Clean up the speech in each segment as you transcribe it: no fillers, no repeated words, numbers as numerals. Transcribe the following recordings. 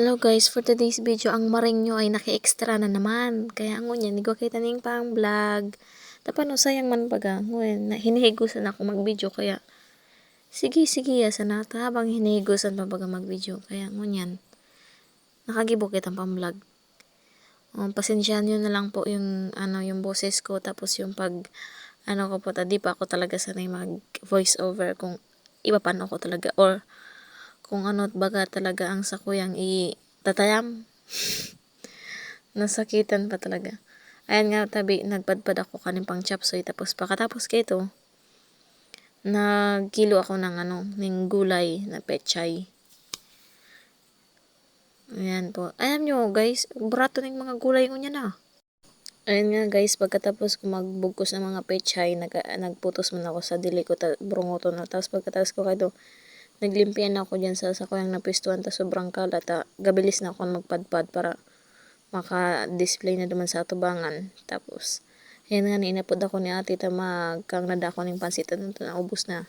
Hello guys, for today's video, ang maring nyo ay naki-extra na naman. Kaya ngunyan, hindi ko kita ning pang vlog. Tapano, sayang man baga. Ngunyan, hinihigusan ako mag-video. Kaya, sige, asa na ta habang hinihigusan pa baga mag-video. Kaya ngunyan, nakagibo kitang pang vlog. Pasensyahan nyo na lang po yung, yung boses ko. Tapos yung ko po, di pa ako talaga sanay mag-voice over kung iba paano ko talaga. Or, kung baga talaga ang sakuyang tatayam. Nasakitan pa talaga. Ayan nga tabi, nagpadpad ako kanin pang chapsoy. Tapos pagkatapos kito, nagkilo ako ng gulay na pechay. Ayan po. Ayan nyo guys, barato ng mga gulay ko niya na. Ayan nga guys, pagkatapos ko magbugkos ng mga pechay, nagputos man ako sa dili ko, brungoto na. Tapos pagkatapos ko kayo, naglimpian ako dyan sa sakuyang napistuan ta sobrang kalat. Gabilis na ako magpadpad para maka-display na naman sa atubangan. Tapos, ayan nga, inapod ako ni ate ta magkang nada ako ng pansitan ito na ubos na.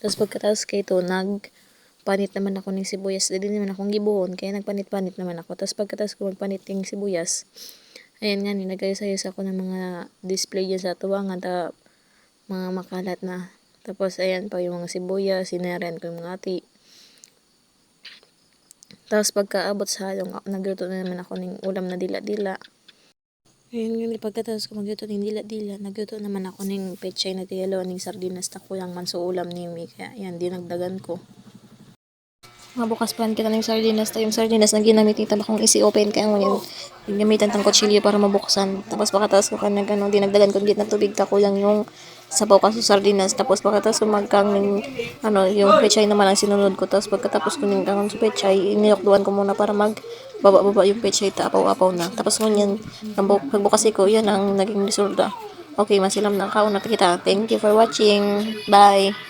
Tapos pagkatapos kay ito, nagpanit naman ako ng sibuyas. Dili naman akong gibuhon, kaya nagpanit-panit naman ako. Tapos pagkatapos ko magpanit ng sibuyas, ayan nga, nagayos-ayos ako ng mga display dyan sa atubangan ta mga makalat na. Tapos, ayan pa yung mga sibuyas, sineren ko yung mga ati. Tapos, pagkaabot sa halong, nagluto na naman ako ng ulam na dila-dila. Ayan nga, pagkatapos ko magluto ng dila-dila, nagluto naman ako ng pechay na tiyalo, ng sardinas na kulang man sa ulam ni Mi. Kaya, ayan, dinagdagan ko. Mabukas pa kita ng sardinas. Yung sardinas na ginamit nito akong easy open. Kaya ngunyan, gamitan tang kutsilyo para mabuksan. Tapos pagkatapos ko dinagdagan ko gitna tubig ta kulang yung sabaw ka sa sardinas. Tapos pagkatapos ko magkang yung pechay naman ang sinunod ko. Tapos pagkatapos ko ng sa pechay, inilokduan ko muna para baba yung pechay ta apaw-apaw na. Tapos ngunyan, pagbukas ko, yan ang naging resulta. Okay, masilam na kauna kita. Thank you for watching. Bye!